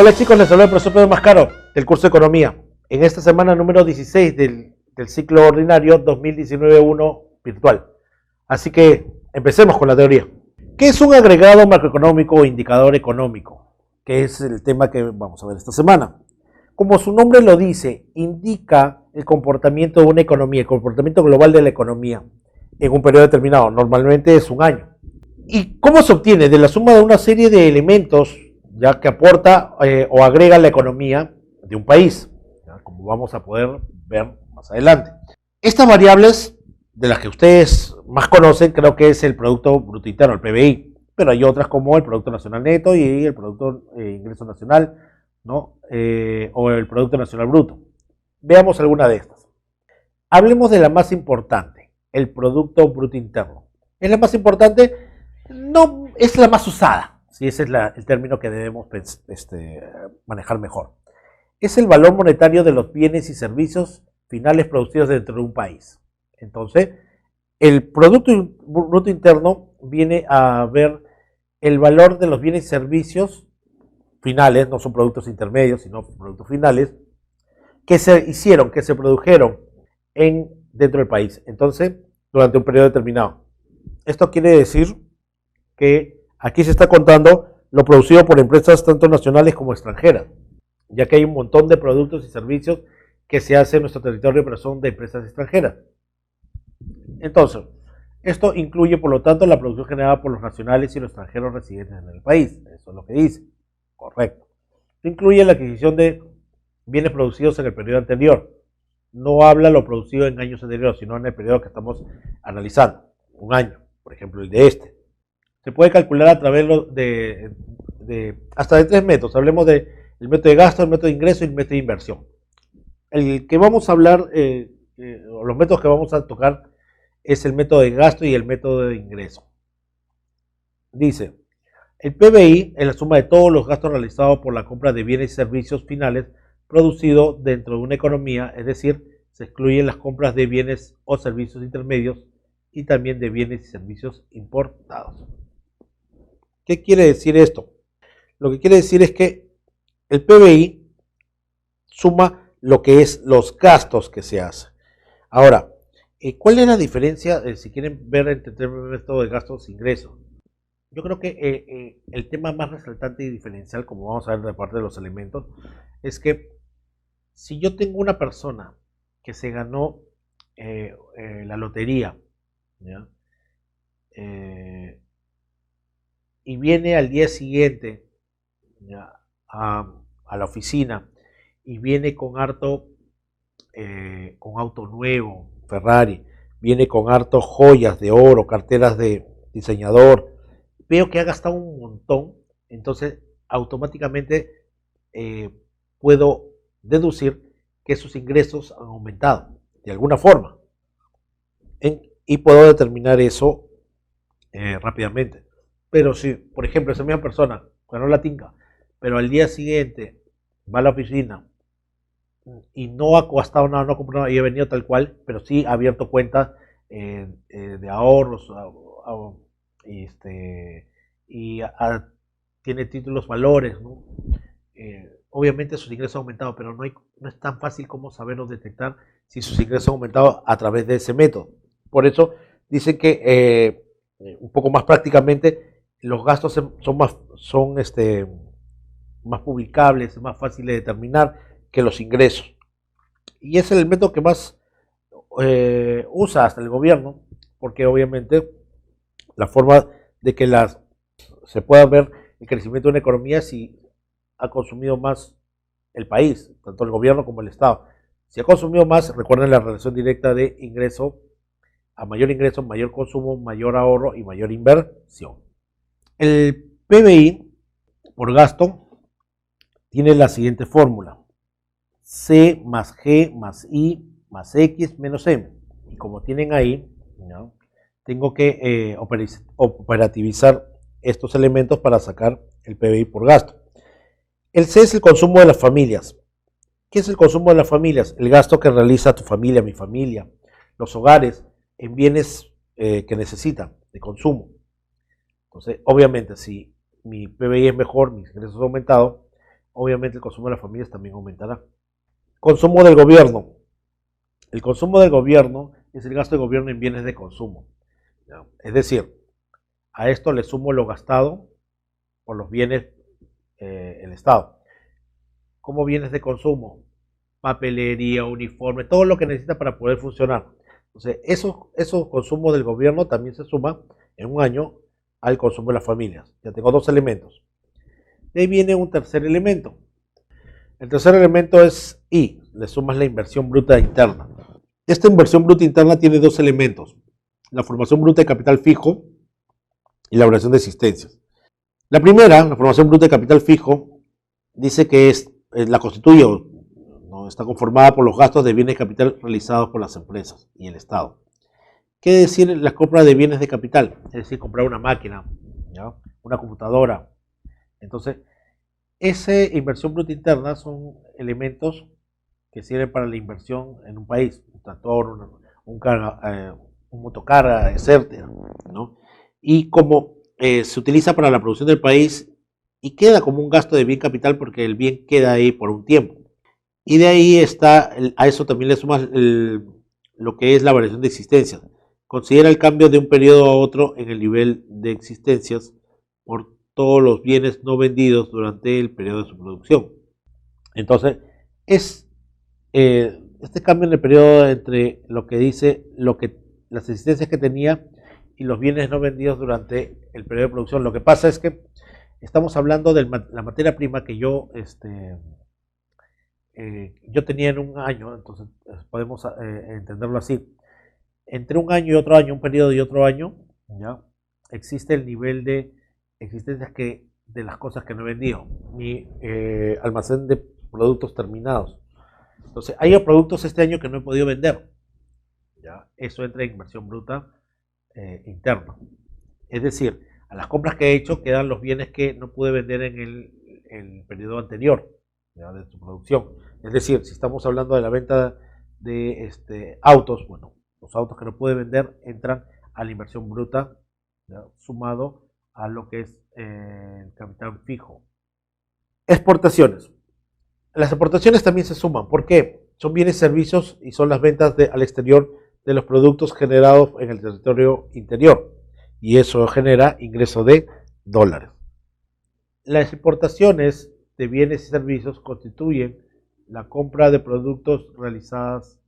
Hola chicos, les saluda el profesor Pedro Mascaro del curso de Economía. En esta semana número 16 del ciclo ordinario 2019-1 virtual. Así que empecemos con la teoría. ¿Qué es un agregado macroeconómico o indicador económico? Que es el tema que vamos a ver esta semana. Como su nombre lo dice, indica el comportamiento de una economía, el comportamiento global de la economía en un periodo determinado, normalmente es un año. ¿Y cómo se obtiene? De la suma de una serie de elementos ya que aporta o agrega la economía de un país, ¿ya? Como vamos a poder ver más adelante. Estas variables, de las que ustedes más conocen, creo que es el Producto Bruto Interno, el PBI, pero hay otras como el Producto Nacional Neto y el Producto Ingreso Nacional, ¿no? O el Producto Nacional Bruto. Veamos alguna de estas. Hablemos de la más importante, el Producto Bruto Interno. ¿Es la más importante? No, es la más usada. Sí, ese es el término que debemos manejar mejor. Es el valor monetario de los bienes y servicios finales producidos dentro de un país. Entonces, el Producto Bruto Interno viene a ver el valor de los bienes y servicios finales, no son productos intermedios, sino productos finales, que se hicieron, que se produjeron dentro del país. Entonces, durante un periodo determinado. Esto quiere decir que aquí se está contando lo producido por empresas tanto nacionales como extranjeras, ya que hay un montón de productos y servicios que se hacen en nuestro territorio, pero son de empresas extranjeras. Entonces, esto incluye, por lo tanto, la producción generada por los nacionales y los extranjeros residentes en el país. Eso es lo que dice. Correcto. Esto incluye la adquisición de bienes producidos en el periodo anterior. No habla lo producido en años anteriores, sino en el periodo que estamos analizando. Un año, por ejemplo, el de este. Se puede calcular a través hasta de tres métodos. Hablemos del método de gasto, el método de ingreso y el método de inversión. El que vamos a hablar, o los métodos que vamos a tocar, es el método de gasto y el método de ingreso. Dice, el PBI es la suma de todos los gastos realizados por la compra de bienes y servicios finales producidos dentro de una economía, es decir, se excluyen las compras de bienes o servicios intermedios y también de bienes y servicios importados. ¿Qué quiere decir esto? Lo que quiere decir es que el PBI suma lo que es los gastos que se hacen. Ahora, ¿cuál es la diferencia, si quieren ver entre el método de gastos e ingresos? Yo creo que el tema más resaltante y diferencial, como vamos a ver de parte de los elementos, es que si yo tengo una persona que se ganó la lotería, ¿ya? Y viene al día siguiente, ¿ya? a la oficina y viene con auto nuevo, Ferrari, viene con harto joyas de oro, carteras de diseñador, veo que ha gastado un montón, entonces automáticamente puedo deducir que sus ingresos han aumentado de alguna forma y puedo determinar eso rápidamente. Pero si, por ejemplo, esa misma persona ganó la tinca, pero al día siguiente va a la oficina y no ha gastado nada, no ha comprado nada y ha venido tal cual, pero sí ha abierto cuentas de ahorros tiene títulos valores, ¿no? Obviamente sus ingresos han aumentado, pero no es tan fácil como saber o detectar si sus ingresos han aumentado a través de ese método. Por eso dicen que un poco más prácticamente los gastos son más publicables, es más fácil de determinar que los ingresos. Y es el método que más usa hasta el gobierno, porque obviamente la forma de que se pueda ver el crecimiento de una economía si ha consumido más el país, tanto el gobierno como el Estado. Si ha consumido más, recuerden la relación directa de ingreso, mayor consumo, mayor ahorro y mayor inversión. El PBI por gasto tiene la siguiente fórmula: C más G más I más X menos M. Y como tienen ahí, ¿no?, tengo que operativizar estos elementos para sacar el PBI por gasto. El C es el consumo de las familias. ¿Qué es el consumo de las familias? El gasto que realiza tu familia, mi familia, los hogares en bienes que necesitan de consumo. Entonces, obviamente, si mi PBI es mejor, mis ingresos han aumentado, obviamente el consumo de las familias también aumentará. Consumo del gobierno. El consumo del gobierno es el gasto del gobierno en bienes de consumo. ¿Ya? Es decir, a esto le sumo lo gastado por los bienes el Estado. Como bienes de consumo, papelería, uniforme, todo lo que necesita para poder funcionar. Entonces, esos consumos del gobierno también se suman en un año al consumo de las familias. Ya tengo dos elementos. De ahí viene un tercer elemento. El tercer elemento es I, le sumas la inversión bruta interna. Esta inversión bruta interna tiene dos elementos, la formación bruta de capital fijo y la variación de existencias. La primera, la formación bruta de capital fijo, dice que la constituye o no, está conformada por los gastos de bienes de capital realizados por las empresas y el Estado. ¿Qué decir la compra de bienes de capital? Es decir, comprar una máquina, ¿ya? Una computadora. Entonces, esa inversión bruta interna son elementos que sirven para la inversión en un país, un tractor, un motocarga, etcétera, ¿no? Y como se utiliza para la producción del país y queda como un gasto de bien capital porque el bien queda ahí por un tiempo. Y de ahí está, a eso también le sumas lo que es la variación de existencias. Considera el cambio de un periodo a otro en el nivel de existencias por todos los bienes no vendidos durante el periodo de su producción. Entonces, este cambio en el periodo entre lo que dice, las existencias que tenía y los bienes no vendidos durante el periodo de producción. Lo que pasa es que estamos hablando de la materia prima que yo tenía en un año, entonces podemos entenderlo así. Entre un año y otro año, un periodo y otro año, ¿ya? Existe el nivel de existencias de las cosas que no he vendido, mi almacén de productos terminados. Entonces, hay productos este año que no he podido vender. ¿Ya? Eso entra en inversión bruta interna. Es decir, a las compras que he hecho quedan los bienes que no pude vender en el periodo anterior, ¿ya? De su producción. Es decir, si estamos hablando de la venta de autos, bueno, los autos que no pude vender entran a la inversión bruta, ¿ya? Sumado a lo que es el capital fijo. Exportaciones. Las exportaciones también se suman. ¿Por qué? Son bienes y servicios y son las ventas al exterior de los productos generados en el territorio interior. Y eso genera ingreso de dólares. Las exportaciones de bienes y servicios constituyen la compra de productos realizadas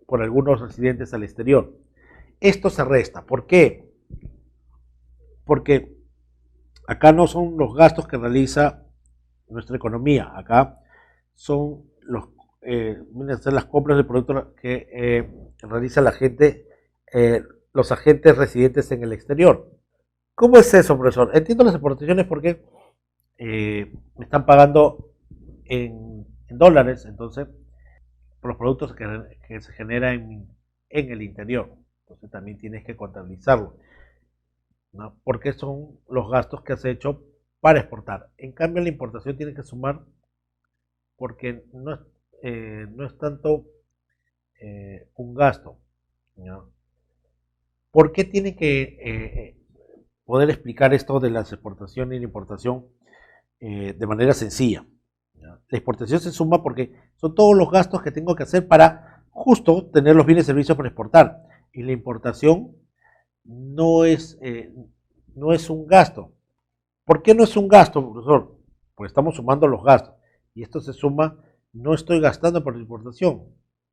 por algunos residentes al exterior. Esto se resta. ¿Por qué? Porque acá no son los gastos que realiza nuestra economía, acá son las compras de productos que realiza la gente, los agentes residentes en el exterior. ¿Cómo es eso, profesor? Entiendo las exportaciones porque me están pagando en dólares, entonces, por los productos que se generan en el interior. Entonces también tienes que contabilizarlo, ¿no? Porque son los gastos que has hecho para exportar. En cambio, la importación tiene que sumar porque no es tanto un gasto, ¿no? ¿Por qué tiene que poder explicar esto de las exportaciones y la importación de manera sencilla? ¿Ya? La exportación se suma porque son todos los gastos que tengo que hacer para justo tener los bienes y servicios para exportar. Y la importación no es un gasto. ¿Por qué no es un gasto, profesor? Pues estamos sumando los gastos. Y esto se suma, no estoy gastando por la importación.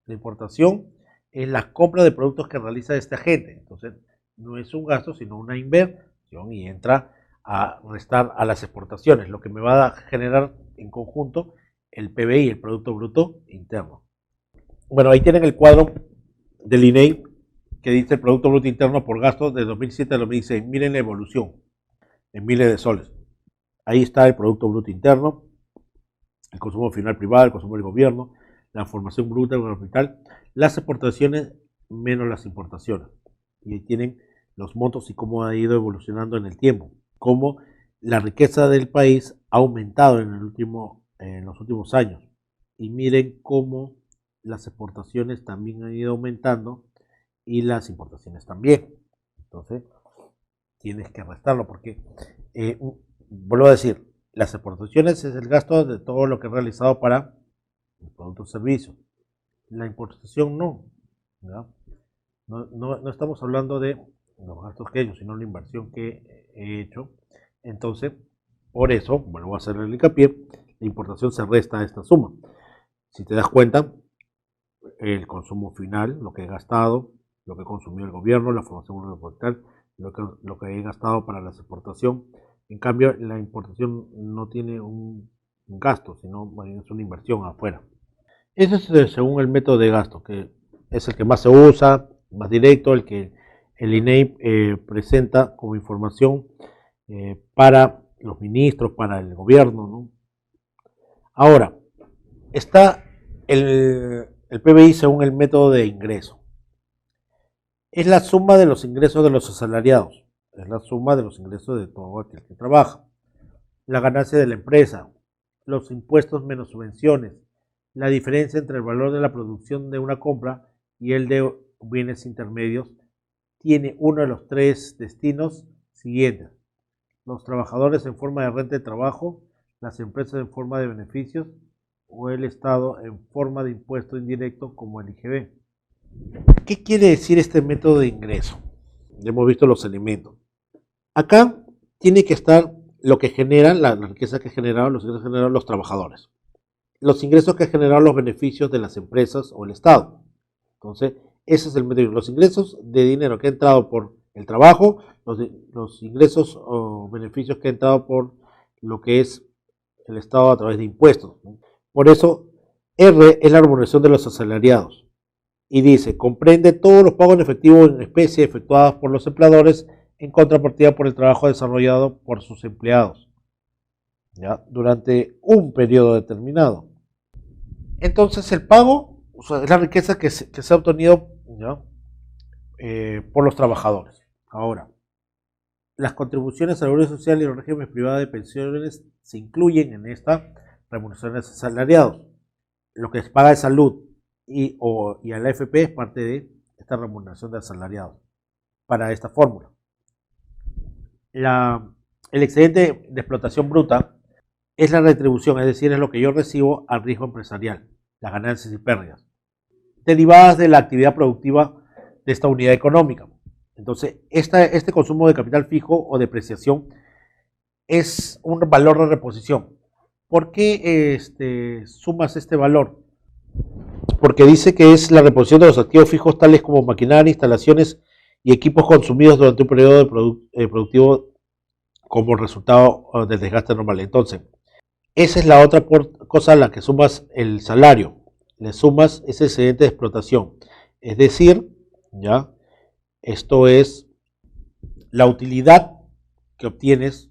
La importación es la compra de productos que realiza este agente. Entonces, no es un gasto, sino una inversión y entra a restar a las exportaciones, lo que me va a generar en conjunto el PBI, el Producto Bruto Interno. Bueno, ahí tienen el cuadro del INEI que dice el Producto Bruto Interno por gasto de 2007 a 2016. Miren la evolución en miles de soles. Ahí está el Producto Bruto Interno, el consumo final privado, el consumo del gobierno, la formación bruta del capital, las exportaciones menos las importaciones. Y ahí tienen los montos y cómo ha ido evolucionando en el tiempo, cómo la riqueza del país ha aumentado en los últimos años. Y miren cómo las exportaciones también han ido aumentando y las importaciones también. Entonces, tienes que restarlo porque, vuelvo a decir, Las exportaciones es el gasto de todo lo que es realizado para productos o servicios. La importación no, ¿ya? No estamos hablando de los gastos que he hecho, sino la inversión que he hecho. Entonces, por eso, vuelvo a hacer el hincapié, la importación se resta a esta suma. Si te das cuenta, el consumo final, lo que he gastado, lo que consumió el gobierno, la formación gubernamental, lo que he gastado para la exportación. En cambio, la importación no tiene un gasto, sino es una inversión afuera. Eso es según el método de gasto, que es el que más se usa, más directo, el que el INEI presenta como información para los ministros, para el gobierno, ¿no? Ahora, está el PBI según el método de ingreso. Es la suma de los ingresos de los asalariados, es la suma de los ingresos de todo aquel que trabaja, la ganancia de la empresa, los impuestos menos subvenciones, la diferencia entre el valor de la producción de una compra y el de bienes intermedios, tiene uno de los tres destinos siguientes: los trabajadores en forma de renta de trabajo, las empresas en forma de beneficios o el Estado en forma de impuesto indirecto como el IGB. ¿Qué quiere decir este método de ingreso? Ya hemos visto los elementos. Acá tiene que estar lo que genera, la riqueza que generaron los trabajadores, los ingresos que generaron los beneficios de las empresas o el Estado. Entonces, ese es el método. Los ingresos de dinero que ha entrado por el trabajo, los ingresos o beneficios que ha entrado por lo que es el Estado a través de impuestos. Por eso, R es la remuneración de los asalariados. Y dice, comprende todos los pagos en efectivo en especie efectuados por los empleadores en contrapartida por el trabajo desarrollado por sus empleados, ¿ya? Durante un periodo determinado. Entonces el pago, o sea, es la riqueza que se ha obtenido, ¿ya? Por los trabajadores. Ahora, las contribuciones a la seguridad social y los regímenes privados de pensiones se incluyen en esta remuneración de asalariados. Lo que se paga de salud y a la AFP es parte de esta remuneración de asalariados para esta fórmula. El excedente de explotación bruta es la retribución, es decir, es lo que yo recibo al riesgo empresarial, las ganancias y pérdidas, derivadas de la actividad productiva de esta unidad económica. Entonces, este consumo de capital fijo o depreciación es un valor de reposición. ¿Por qué sumas este valor? Porque dice que es la reposición de los activos fijos tales como maquinaria, instalaciones y equipos consumidos durante un periodo productivo como resultado del desgaste normal. Entonces, esa es la otra cosa a la que sumas el salario. Le sumas ese excedente de explotación. Es decir, ¿ya? Esto es la utilidad que obtienes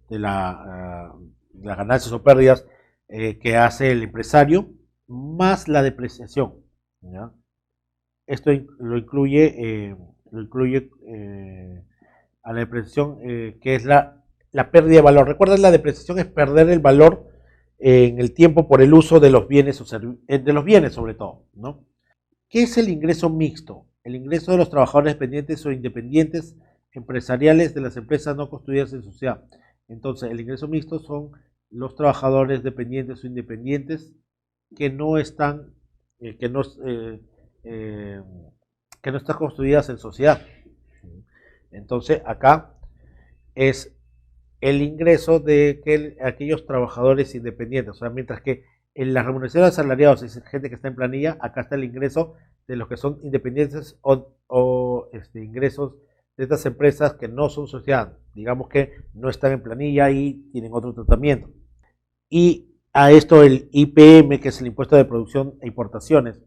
de las ganancias o pérdidas que hace el empresario, más la depreciación, ¿ya? Esto lo incluye a la depreciación, que es la pérdida de valor. Recuerden, la depreciación es perder el valor en el tiempo por el uso de los bienes, de los bienes sobre todo, ¿no? ¿Qué es el ingreso mixto? El ingreso de los trabajadores dependientes o independientes empresariales de las empresas no constituidas en sociedad. Entonces, el ingreso mixto son los trabajadores dependientes o independientes que no están, que no están constituidas en sociedad. Entonces, acá es el ingreso de aquellos trabajadores independientes. O sea, mientras que en las remuneraciones de asalariados es gente que está en planilla, acá está el ingreso de los que son independientes o ingresos de estas empresas que no son sociedad, digamos que no están en planilla y tienen otro tratamiento. Y a esto el IPM, que es el impuesto de producción e importaciones,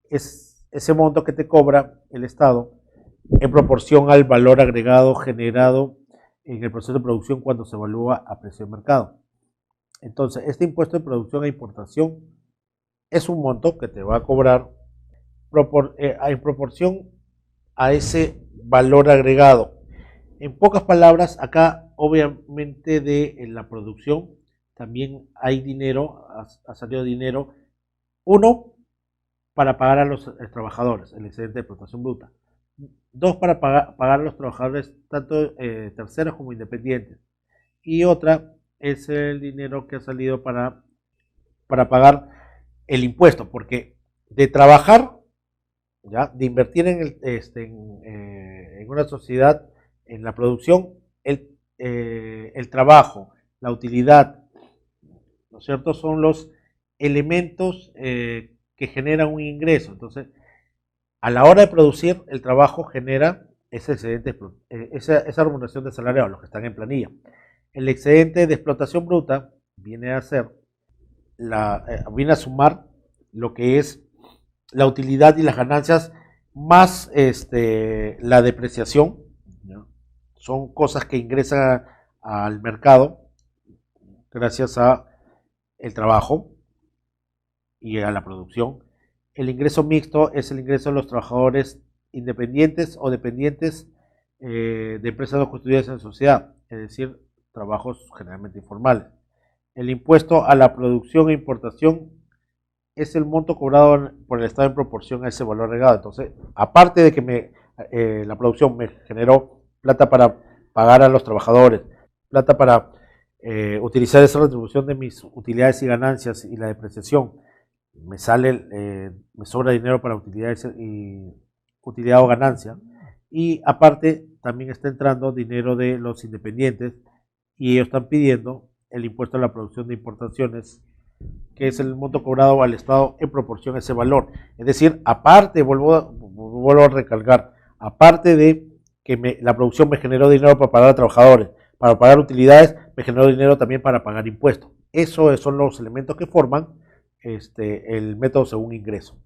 es ese monto que te cobra el Estado en proporción al valor agregado generado en el proceso de producción cuando se evalúa a precio de mercado. Entonces, este impuesto de producción e importación es un monto que te va a cobrar en proporción a ese valor agregado. En pocas palabras, acá obviamente en la producción también hay dinero, ha salido dinero, uno, para pagar a los trabajadores, el excedente de explotación bruta. Dos, para pagar a los trabajadores, tanto terceros como independientes. Y otra, es el dinero que ha salido para pagar el impuesto, porque de trabajar, ¿ya? De invertir en una sociedad, en la producción, el trabajo, la utilidad, ¿no es cierto? Son los elementos que generan un ingreso. Entonces, a la hora de producir, el trabajo genera ese excedente, esa remuneración de salario a los que están en planilla. El excedente de explotación bruta viene a ser viene a sumar lo que es la utilidad y las ganancias más la depreciación, ¿no? Son cosas que ingresan al mercado gracias a el trabajo y a la producción. El ingreso mixto es el ingreso de los trabajadores independientes o dependientes de empresas no constituidas en sociedad, es decir, trabajos generalmente informales. El impuesto a la producción e importación es el monto cobrado por el Estado en proporción a ese valor agregado. Entonces, aparte de que la producción me generó plata para pagar a los trabajadores, plata para utilizar esa retribución de mis utilidades y ganancias y la depreciación, me sobra dinero para utilidades y utilidad o ganancia. Y aparte, también está entrando dinero de los independientes y ellos están pidiendo el impuesto a la producción de importaciones, que es el monto cobrado al Estado en proporción a ese valor. Es decir, aparte, vuelvo a recalcar, aparte de que la producción me generó dinero para pagar a trabajadores, para pagar utilidades, me generó dinero también para pagar impuestos. Esos son los elementos que forman el método según ingreso.